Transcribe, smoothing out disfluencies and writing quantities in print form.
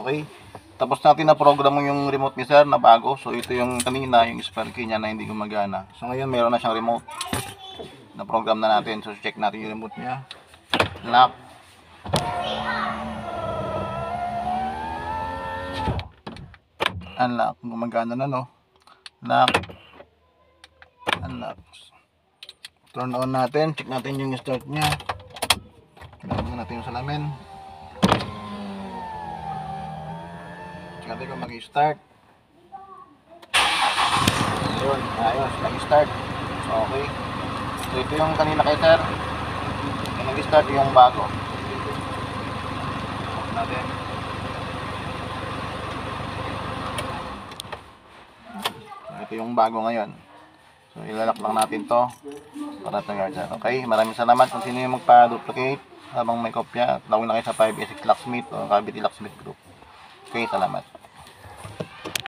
Okay? Tapos natin na program mo yung remote ni sir na bago. So ito yung kanina, yung spare key niya na hindi gumagana. So ngayon meron na siyang remote na program na natin. So check natin yung remote niya. Lock. Unlock. Gumagana na, no? Lock. Unlock. Turn on natin. Check natin yung start niya. Lagyan natin yung salamin. Check natin kung mag-start. Yun. Ayos. Nag-start. So, okay. So ito yung kanina kay sir. Yung nag-start yung bago. Off natin. Ito yung bago ngayon. So ilalak lang natin to para tagal dyan. Okay, maraming salamat kung sino yung magpa-duplicate habang may kopya. Tawag na kayo sa 5S6 Locksmith o Cavity Locksmith Group. Okay, salamat.